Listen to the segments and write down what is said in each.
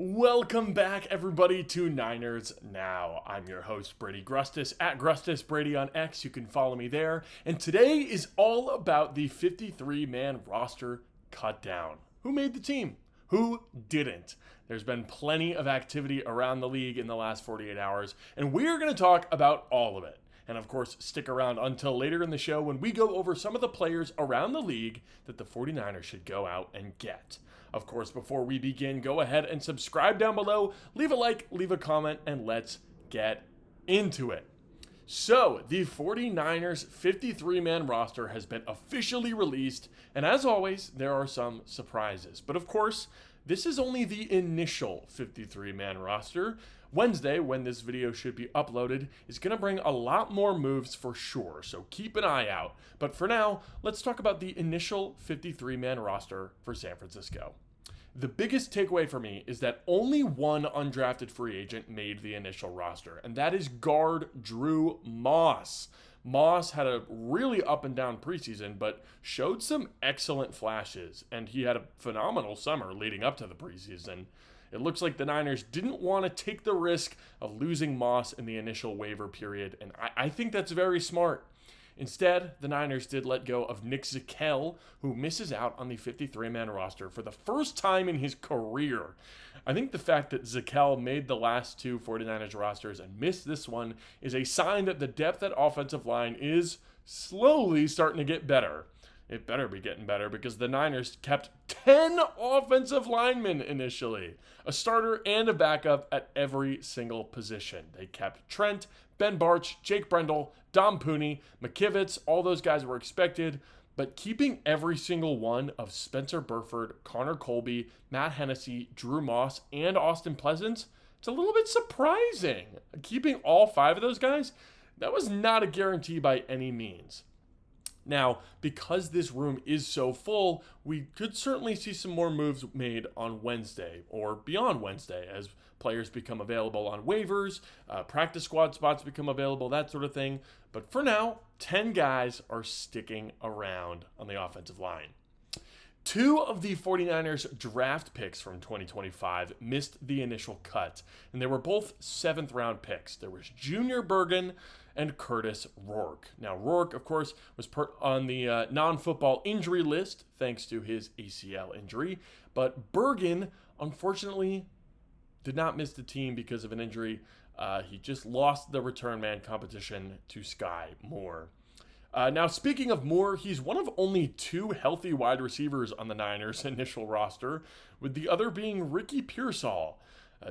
Welcome back, everybody, to Niners Now. I'm your host, Brady Grustas, at Grustas Brady on X. You can follow me there. And today is all about the 53-man roster cut down. Who made the team? Who didn't? There's been plenty of activity around the league in the last 48 hours, and we're going to talk about all of it. And of course, stick around until later in the show when we go over some of the players around the league that the 49ers should go out and get. Of course, before we begin, go ahead and subscribe down below, leave a like, leave a comment, and let's get into it. So, the 49ers 53-man roster has been officially released, and as always, there are some surprises. But of course, this is only the initial 53-man roster. Wednesday, when this video should be uploaded, is going to bring a lot more moves for sure, so keep an eye out. But for now, let's talk about the initial 53-man roster for San Francisco. The biggest takeaway for me is that only one undrafted free agent made the initial roster, and that is guard Drew Moss. Moss had a really up and down preseason, but showed some excellent flashes, and he had a phenomenal summer leading up to the preseason. It looks like the Niners didn't want to take the risk of losing Moss in the initial waiver period, and I think that's very smart. Instead, the Niners did let go of Nick Zakelj, who misses out on the 53-man roster for the first time in his career. I think the fact that Zakelj made the last two 49ers rosters and missed this one is a sign that the depth at offensive line is slowly starting to get better. It better be getting better because the Niners kept 10 offensive linemen initially, a starter and a backup at every single position. They kept Trent, Ben Bartch, Jake Brendel, Dom Pooney, McKivitz, all those guys were expected, but keeping every single one of Spencer Burford, Connor Colby, Matt Hennessy, Drew Moss, and Austin Pleasance, it's a little bit surprising. Keeping all five of those guys, that was not a guarantee by any means. Now, because this room is so full, we could certainly see some more moves made on Wednesday or beyond Wednesday as players become available on waivers, practice squad spots become available, that sort of thing. But for now, 10 guys are sticking around on the offensive line. Two of the 49ers draft picks from 2025 missed the initial cut, and they were both 7th round picks. There was Junior Bergen and Curtis Rourke. Now, Rourke, of course, was put on the non-football injury list thanks to his ACL injury, but Bergen, unfortunately, did not miss the team because of an injury. He just lost the return man competition to Sky Moore. Now, speaking of Moore, he's one of only two healthy wide receivers on the Niners' initial roster, with the other being Ricky Pearsall.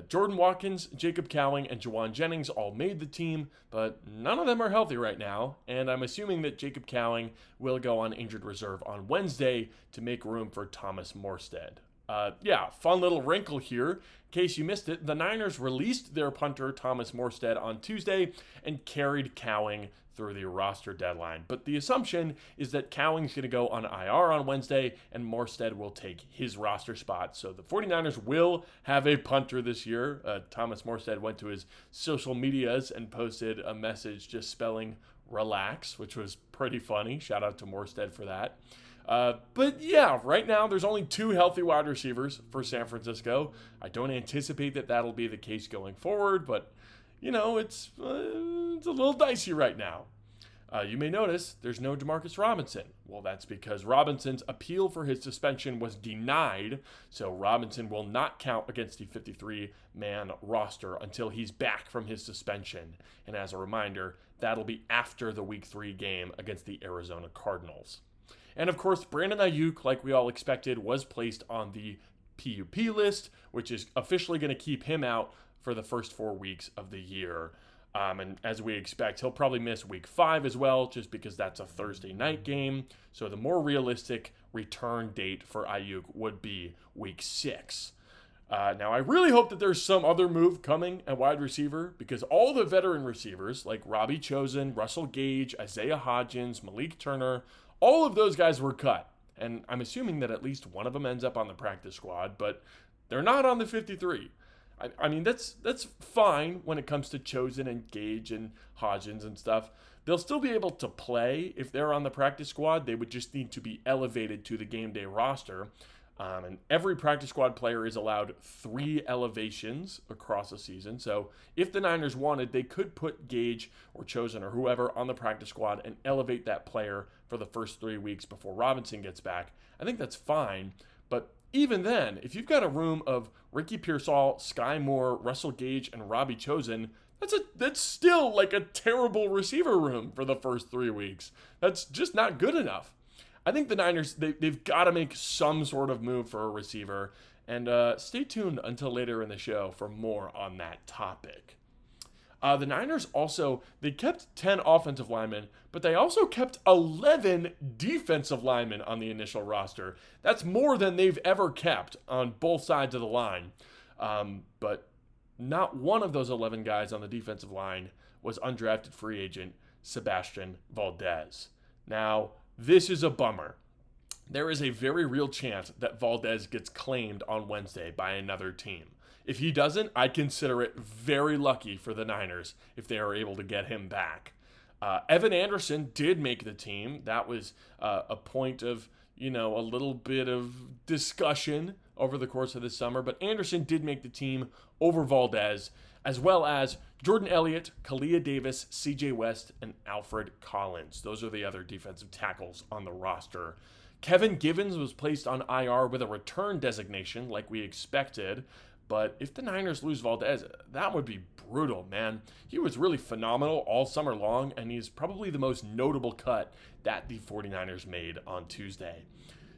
Jordan Watkins, Jacob Cowing, and Juwan Jennings all made the team, but none of them are healthy right now, and I'm assuming that Jacob Cowing will go on injured reserve on Wednesday to make room for Thomas Morstead. Fun little wrinkle here. In case you missed it, the Niners released their punter Thomas Morstead on Tuesday and carried Cowing through the roster deadline. But the assumption is that Cowing's going to go on IR on Wednesday and Morstead will take his roster spot. So the 49ers will have a punter this year. Thomas Morstead went to his social medias and posted a message just spelling relax, which was pretty funny. Shout out to Morstead for that. But yeah, right now there's only two healthy wide receivers for San Francisco. I don't anticipate that that'll be the case going forward, but you know, it's a little dicey right now. You may notice there's no Demarcus Robinson. Well, that's because Robinson's appeal for his suspension was denied, so Robinson will not count against the 53-man roster until he's back from his suspension. And as a reminder, that'll be after the Week 3 game against the Arizona Cardinals. And of course, Brandon Ayuk, like we all expected, was placed on the PUP list, which is officially going to keep him out for the first 4 weeks of the year. And as we expect, he'll probably miss Week 5 as well, just because that's a Thursday night game. So the more realistic return date for Ayuk would be Week 6. Now, I really hope that there's some other move coming at wide receiver, because all the veteran receivers like Robbie Chosen, Russell Gage, Isaiah Hodgins, Malik Turner, all of those guys were cut. And I'm assuming that at least one of them ends up on the practice squad, but they're not on the 53. I mean, that's fine when it comes to Chosen and Gage and Hodgins and stuff. They'll still be able to play if they're on the practice squad. They would just need to be elevated to the game day roster. And every practice squad player is allowed 3 elevations across a season. So if the Niners wanted, they could put Gage or Chosen or whoever on the practice squad and elevate that player for the first 3 weeks before Robinson gets back. I think that's fine. But even then, if you've got a room of Ricky Pearsall, Sky Moore, Russell Gage, and Robbie Chosen, that's still like a terrible receiver room for the first 3 weeks. That's just not good enough. I think the Niners, they've got to make some sort of move for a receiver. And stay tuned until later in the show for more on that topic. The Niners also, they kept 10 offensive linemen, but they also kept 11 defensive linemen on the initial roster. That's more than they've ever kept on both sides of the line. But not one of those 11 guys on the defensive line was undrafted free agent Sebastian Valdez. Now, this is a bummer. There is a very real chance that Valdez gets claimed on Wednesday by another team. If he doesn't, I consider it very lucky for the Niners if they are able to get him back. Evan Anderson did make the team. That was a point of, a little bit of discussion over the course of the summer. But Anderson did make the team over Valdez, as well as Jordan Elliott, Kalia Davis, CJ West, and Alfred Collins. Those are the other defensive tackles on the roster. Kevin Givens was placed on IR with a return designation like we expected. But if the Niners lose Valdez, that would be brutal, man. He was really phenomenal all summer long, and he's probably the most notable cut that the 49ers made on Tuesday.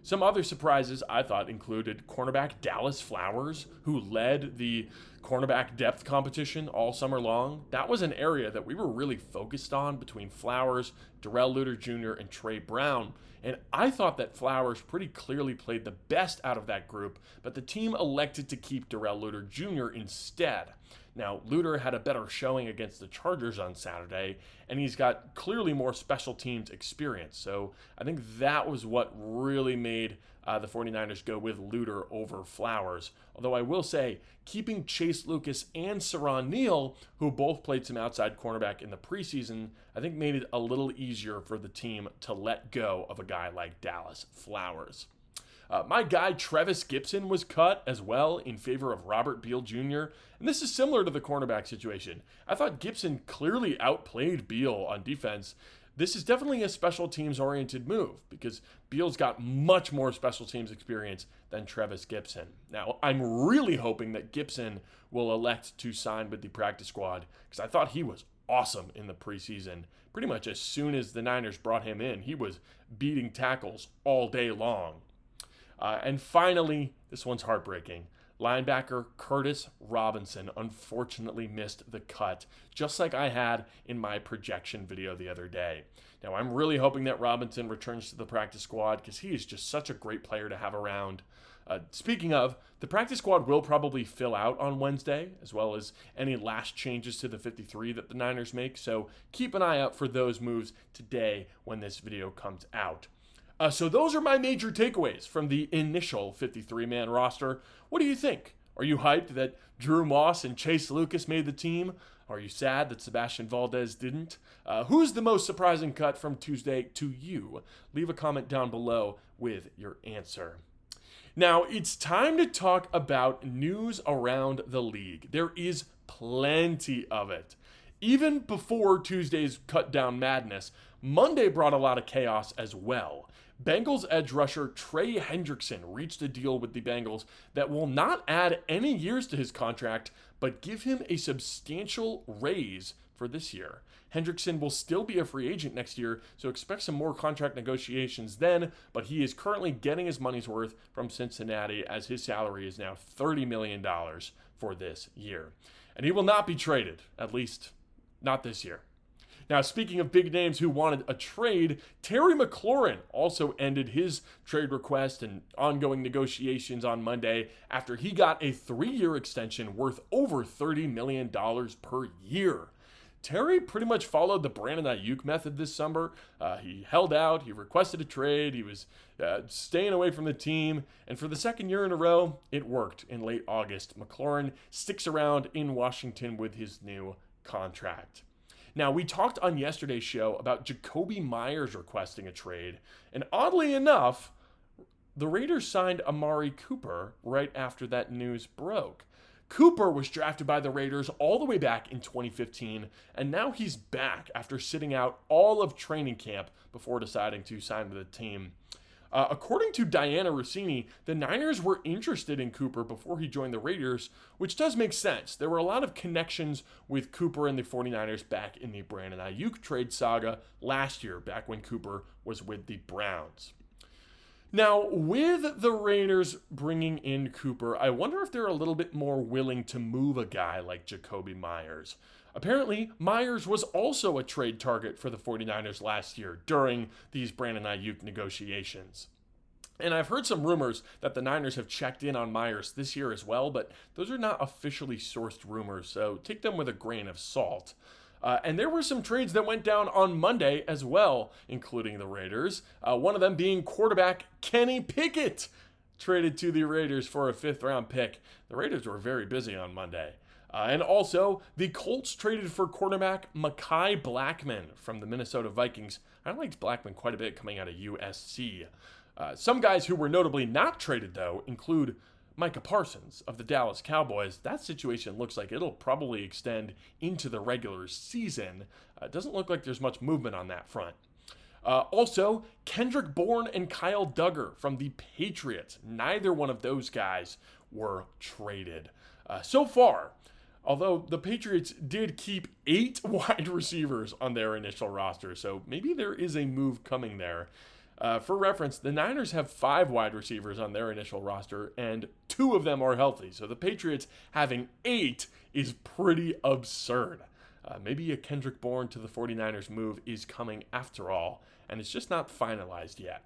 Some other surprises I thought included cornerback Dallas Flowers, who led the cornerback depth competition all summer long. That was an area that we were really focused on between Flowers, Darrell Luter Jr., and Trey Brown. And I thought that Flowers pretty clearly played the best out of that group, but the team elected to keep Darrell Luter Jr. instead. Now, Luter had a better showing against the Chargers on Saturday, and he's got clearly more special teams experience. So I think that was what really made the 49ers go with Luter over Flowers. Although I will say, keeping Chase Lucas and Saron Neal, who both played some outside cornerback in the preseason, I think made it a little easier for the team to let go of a guy like Dallas Flowers. My guy Trevis Gipson was cut as well in favor of Robert Beal Jr., and this is similar to the cornerback situation. I thought Gipson clearly outplayed Beal on defense. This is definitely a special teams-oriented move because Beal's got much more special teams experience than Trevis Gipson. Now, I'm really hoping that Gipson will elect to sign with the practice squad because I thought he was awesome in the preseason. Pretty much as soon as the Niners brought him in, he was beating tackles all day long. And finally, this one's heartbreaking. Linebacker Curtis Robinson unfortunately missed the cut, just like I had in my projection video the other day. Now, I'm really hoping that Robinson returns to the practice squad because he is just such a great player to have around. Speaking of, the practice squad will probably fill out on Wednesday, as well as any last changes to the 53 that the Niners make, so keep an eye out for those moves today when this video comes out. So those are my major takeaways from the initial 53-man roster. What do you think? Are you hyped that Drew Moss and Chase Lucas made the team? Are you sad that Sebastian Valdez didn't? Who's the most surprising cut from Tuesday to you? Leave a comment down below with your answer. Now, it's time to talk about news around the league. There is plenty of it. Even before Tuesday's cut down madness, Monday brought a lot of chaos as well. Bengals edge rusher Trey Hendrickson reached a deal with the Bengals that will not add any years to his contract, but give him a substantial raise for this year. Hendrickson will still be a free agent next year, so expect some more contract negotiations then, but he is currently getting his money's worth from Cincinnati as his salary is now $30 million for this year. And he will not be traded, at least not this year. Now, speaking of big names who wanted a trade, Terry McLaurin also ended his trade request and ongoing negotiations on Monday after he got a 3-year extension worth over $30 million per year. Terry pretty much followed the Brandon Ayuk method this summer. He held out, he requested a trade, he was staying away from the team, and for the second year in a row, it worked in late August. McLaurin sticks around in Washington with his new contract. Now, we talked on yesterday's show about Jacoby Myers requesting a trade, and oddly enough, the Raiders signed Amari Cooper right after that news broke. Cooper was drafted by the Raiders all the way back in 2015, and now he's back after sitting out all of training camp before deciding to sign with the team. According to Diana Rossini, the Niners were interested in Cooper before he joined the Raiders, which does make sense. There were a lot of connections with Cooper and the 49ers back in the Brandon Ayuk trade saga last year, back when Cooper was with the Browns. Now, with the Raiders bringing in Cooper, I wonder if they're a little bit more willing to move a guy like Jakobi Meyers. Apparently, Meyers was also a trade target for the 49ers last year during these Brandon Ayuk negotiations. And I've heard some rumors that the Niners have checked in on Meyers this year as well, but those are not officially sourced rumors, so take them with a grain of salt. And there were some trades that went down on Monday as well, including the Raiders. One of them being quarterback Kenny Pickett, traded to the Raiders for a 5th-round pick. The Raiders were very busy on Monday. And also, the Colts traded for quarterback Mekhi Blackmon from the Minnesota Vikings. I liked Blackmon quite a bit coming out of USC. Some guys who were notably not traded, though, include Micah Parsons of the Dallas Cowboys. That situation looks like it'll probably extend into the regular season. It doesn't look like there's much movement on that front. Also, Kendrick Bourne and Kyle Duggar from the Patriots. Neither one of those guys were traded. So far, although the Patriots did keep 8 wide receivers on their initial roster, so maybe there is a move coming there. For reference, the Niners have 5 wide receivers on their initial roster, and 2 of them are healthy. So the Patriots having 8 is pretty absurd. Maybe a Kendrick Bourne to the 49ers move is coming after all, and it's just not finalized yet.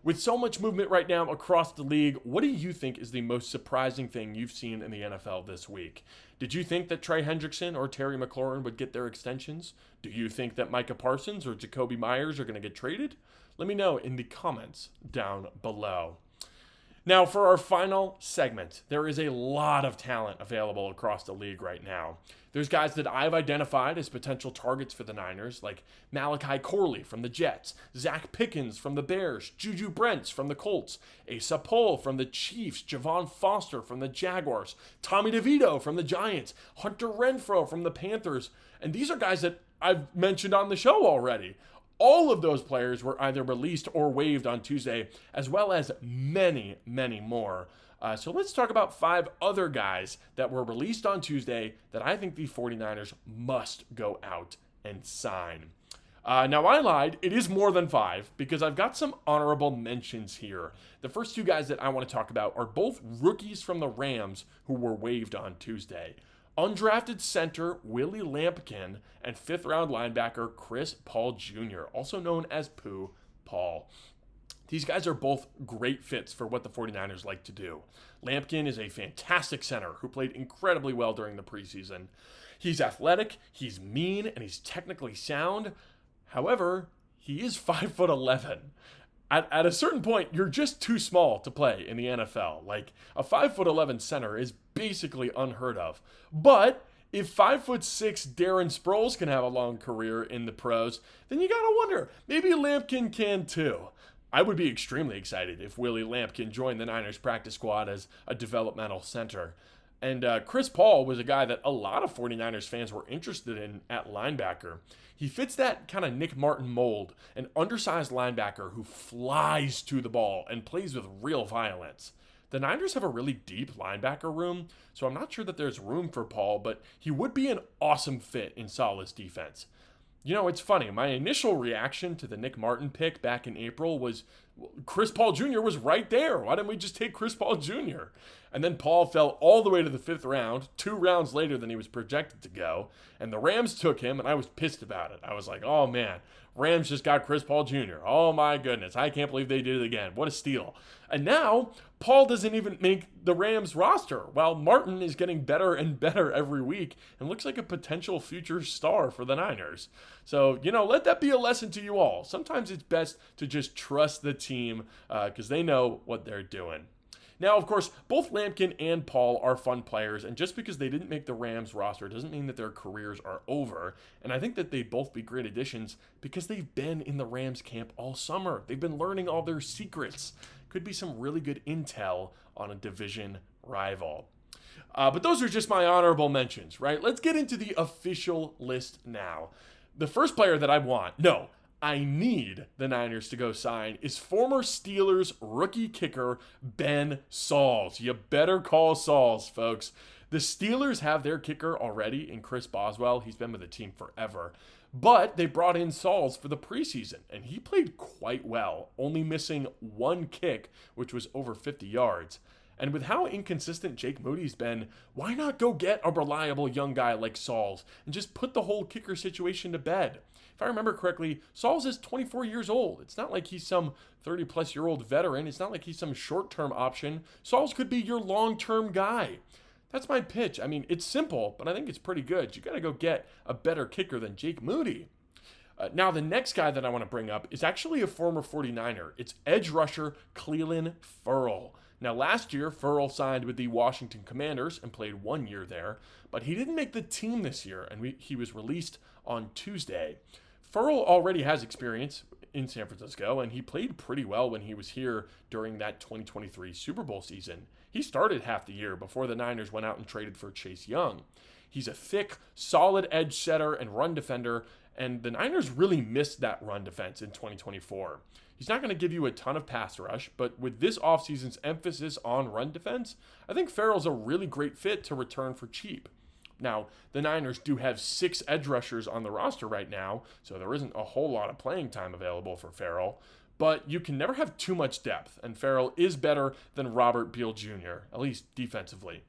With so much movement right now across the league, what do you think is the most surprising thing you've seen in the NFL this week? Did you think that Trey Hendrickson or Terry McLaurin would get their extensions? Do you think that Micah Parsons or Jakobi Meyers are going to get traded? Let me know in the comments down below. Now, for our final segment, there is a lot of talent available across the league right now. There's guys that I've identified as potential targets for the Niners, like Malachi Corley from the Jets, Zach Pickens from the Bears, Juju Brents from the Colts, Asa Pohl from the Chiefs, Javon Foster from the Jaguars, Tommy DeVito from the Giants, Hunter Renfrow from the Panthers, and these are guys that I've mentioned on the show already. All of those players were either released or waived on Tuesday, as well as many, many more. So let's talk about 5 other guys that were released on Tuesday that I think the 49ers must go out and sign. Now, I lied. It is more than 5 because I've got some honorable mentions here. The first 2 guys that I want to talk about are both rookies from the Rams who were waived on Tuesday. Undrafted center Willie Lampkin and 5th-round linebacker Chris Paul Jr., also known as Pooh Paul. These guys are both great fits for what the 49ers like to do. Lampkin is a fantastic center who played incredibly well during the preseason. He's athletic, he's mean, and he's technically sound. However, he is 5'11". At a certain point, you're just too small to play in the NFL. Like, a 5'11" center is basically unheard of. But if 5'6" Darren Sproles can have a long career in the pros, then you gotta wonder, maybe Lampkin can too. I would be extremely excited if Willie Lampkin joined the Niners practice squad as a developmental center. And Chris Paul was a guy that a lot of 49ers fans were interested in at linebacker. He fits that kind of Nick Martin mold, an undersized linebacker who flies to the ball and plays with real violence. The Niners have a really deep linebacker room, so I'm not sure that there's room for Paul, but he would be an awesome fit in Saleh's defense. You know, it's funny. My initial reaction to the Nick Martin pick back in April was Chris Paul Jr. was right there. Why didn't we just take Chris Paul Jr.? And then Paul fell all the way to the 5th round, 2 rounds later than he was projected to go. And the Rams took him, and I was pissed about it. I was like, oh, man, Rams just got Chris Paul Jr. Oh, my goodness. I can't believe they did it again. What a steal. And now Paul doesn't even make the Rams roster, while Martin is getting better and better every week and looks like a potential future star for the Niners. So, you know, let that be a lesson to you all. Sometimes it's best to just trust the team because they know what they're doing. Now, of course, both Lampkin and Paul are fun players, and just because they didn't make the Rams roster doesn't mean that their careers are over. And I think that they'd both be great additions because they've been in the Rams camp all summer. They've been learning all their secrets. could be some really good intel on a division rival. But those are just my honorable mentions, right? Let's get into the official list now. The first player that I need the Niners to go sign is former Steelers rookie kicker Ben Sauls. You better call Sauls, folks. The Steelers have their kicker already in Chris Boswell. He's been with the team forever. But they brought in Sauls for the preseason, and he played quite well, only missing one kick, which was over 50 yards. And with how inconsistent Jake Moody's been, why not go get a reliable young guy like Sauls and just put the whole kicker situation to bed? If I remember correctly, Sauls is 24 years old. It's not like he's some 30-plus-year-old veteran. It's not like he's some short-term option. Sauls could be your long-term guy. That's my pitch. I mean, it's simple, but I think it's pretty good. You got to go get a better kicker than Jake Moody. Now, the next guy that I want to bring up is actually a former 49er. It's edge rusher Clelin Ferrell. Now, last year, Ferrell signed with the Washington Commanders and played 1 year there, but he didn't make the team this year, and he was released on Tuesday. Ferrell already has experience in San Francisco, and he played pretty well when he was here during that 2023 Super Bowl season. He started half the year before the Niners went out and traded for Chase Young. He's a thick, solid edge setter and run defender, and the Niners really missed that run defense in 2024. He's not going to give you a ton of pass rush, but with this offseason's emphasis on run defense, I think Ferrell's a really great fit to return for cheap. Now, the Niners do have 6 edge rushers on the roster right now, so there isn't a whole lot of playing time available for Ferrell, but you can never have too much depth, and Ferrell is better than Robert Beal Jr., at least defensively.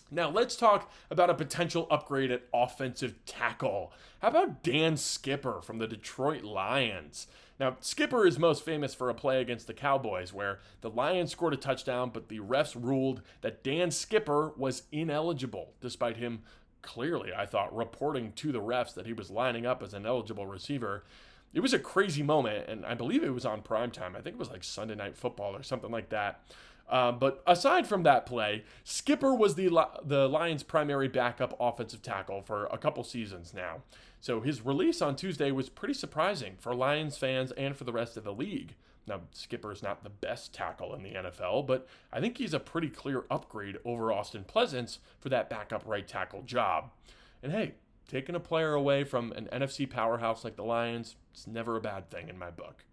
Now, let's talk about a potential upgrade at offensive tackle. How about Dan Skipper from the Detroit Lions? Now, Skipper is most famous for a play against the Cowboys where the Lions scored a touchdown, but the refs ruled that Dan Skipper was ineligible, despite him clearly, I thought, reporting to the refs that he was lining up as an eligible receiver. It was a crazy moment, and I believe it was on primetime. I think it was like Sunday Night Football or something like that. But aside from that play, Skipper was the Lions' primary backup offensive tackle for a couple seasons now. So his release on Tuesday was pretty surprising for Lions fans and for the rest of the league. Now, Skipper's not the best tackle in the NFL, but I think he's a pretty clear upgrade over Austin Pleasance for that backup right tackle job. And hey, taking a player away from an NFC powerhouse like the Lions, it's never a bad thing in my book.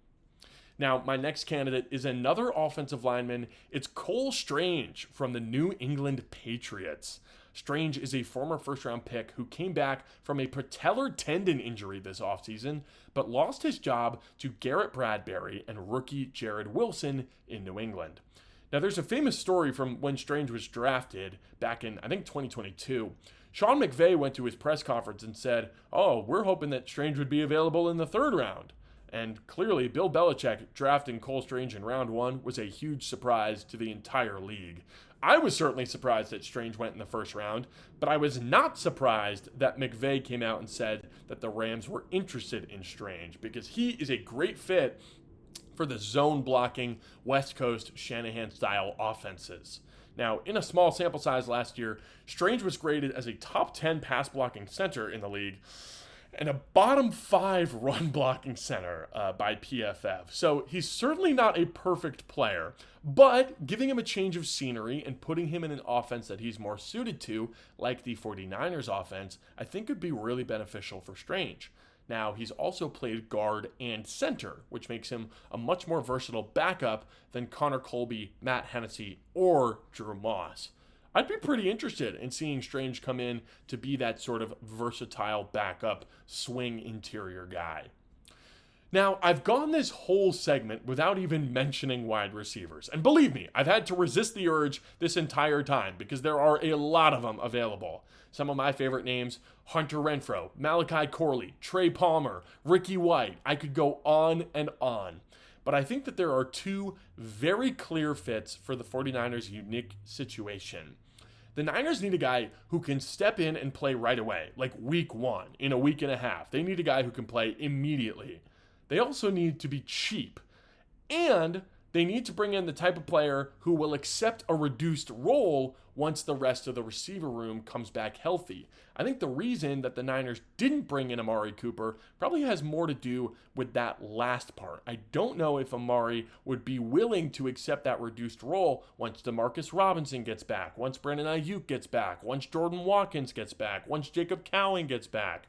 Now, my next candidate is another offensive lineman. It's Cole Strange from the New England Patriots. Strange is a former first-round pick who came back from a patellar tendon injury this offseason, but lost his job to Garrett Bradbury and rookie Jared Wilson in New England. Now, there's a famous story from when Strange was drafted back in, I think, 2022. Sean McVay went to his press conference and said, we're hoping that Strange would be available in the 3rd round. And clearly, Bill Belichick drafting Cole Strange in round 1 was a huge surprise to the entire league. I was certainly surprised that Strange went in the 1st round, but I was not surprised that McVay came out and said that the Rams were interested in Strange because he is a great fit for the zone-blocking West Coast Shanahan-style offenses. Now, in a small sample size last year, Strange was graded as a top 10 pass-blocking center in the league, and a bottom 5 run blocking center by PFF. So he's certainly not a perfect player, but giving him a change of scenery and putting him in an offense that he's more suited to, like the 49ers offense, I think could be really beneficial for Strange. Now, he's also played guard and center, which makes him a much more versatile backup than Connor Colby, Matt Hennessy, or Drew Moss. I'd be pretty interested in seeing Strange come in to be that sort of versatile backup swing interior guy. Now, I've gone this whole segment without even mentioning wide receivers. And believe me, I've had to resist the urge this entire time because there are a lot of them available. Some of my favorite names, Hunter Renfrow, Malachi Corley, Trey Palmer, Ricky White. I could go on and on. But I think that there are 2 very clear fits for the 49ers' unique situation. The Niners need a guy who can step in and play right away, like week 1, in a week and a half. They need a guy who can play immediately. They also need to be cheap. And They need to bring in the type of player who will accept a reduced role once the rest of the receiver room comes back healthy. I think the reason that the Niners didn't bring in Amari Cooper probably has more to do with that last part. I don't know if Amari would be willing to accept that reduced role once Demarcus Robinson gets back, once Brandon Ayuk gets back, once Jordan Watkins gets back, once Jacob Cowing gets back.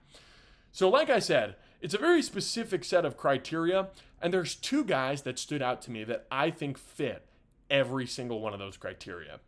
So like I said, it's a very specific set of criteria, and there's two guys that stood out to me that I think fit every single one of those criteria.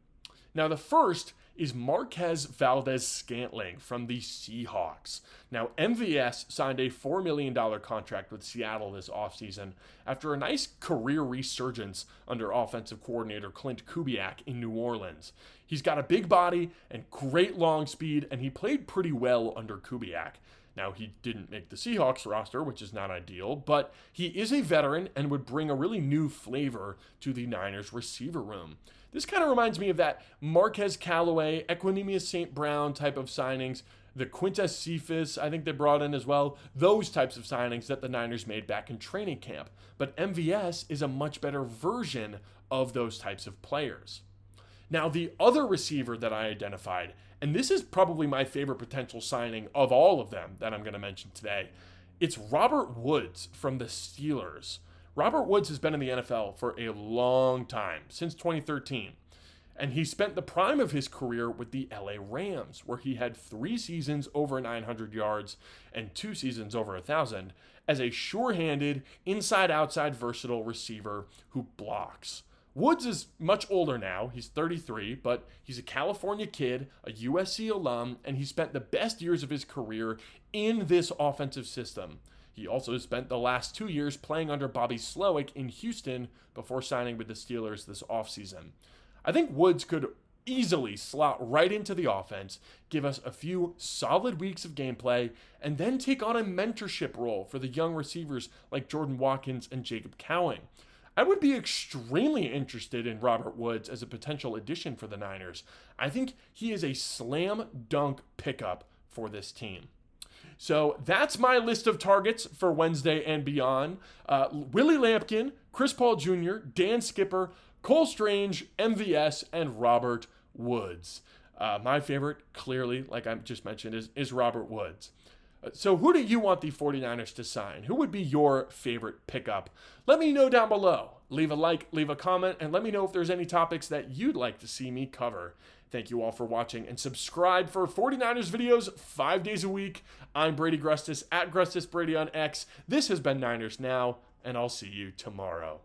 Now, the first is Marquez Valdez-Scantling from the Seahawks. Now, MVS signed a $4 million contract with Seattle this offseason after a nice career resurgence under offensive coordinator Clint Kubiak in New Orleans. He's got a big body and great long speed, and he played pretty well under Kubiak. Now, he didn't make the Seahawks roster, which is not ideal, but he is a veteran and would bring a really new flavor to the Niners receiver room. This kind of reminds me of that Marquez Callaway, Equanimous St. Brown type of signings, the Quintus Cephas, I think they brought in as well, those types of signings that the Niners made back in training camp. But MVS is a much better version of those types of players. Now, the other receiver that I identified, and this is probably my favorite potential signing of all of them that I'm going to mention today, it's Robert Woods from the Steelers. Robert Woods has been in the NFL for a long time, since 2013, and he spent the prime of his career with the LA Rams, where he had 3 seasons over 900 yards and 2 seasons over 1,000 as a sure-handed, inside-outside versatile receiver who blocks. Woods is much older now. He's 33, but he's a California kid, a USC alum, and he spent the best years of his career in this offensive system. He also spent the last 2 years playing under Bobby Slowick in Houston before signing with the Steelers this offseason. I think Woods could easily slot right into the offense, give us a few solid weeks of gameplay, and then take on a mentorship role for the young receivers like Jordan Watkins and Jacob Cowing. I would be extremely interested in Robert Woods as a potential addition for the Niners. I think he is a slam dunk pickup for this team. So that's my list of targets for Wednesday and beyond. Willie Lampkin, Chris Paul Jr., Dan Skipper, Cole Strange, MVS, and Robert Woods. My favorite, clearly, like I just mentioned, is Robert Woods. So who do you want the 49ers to sign? Who would be your favorite pickup? Let me know down below. Leave a like, leave a comment, and let me know if there's any topics that you'd like to see me cover. Thank you all for watching, and subscribe for 49ers videos 5 days a week. I'm Brady Grustas, at Grustas Brady on X. This has been Niners Now, and I'll see you tomorrow.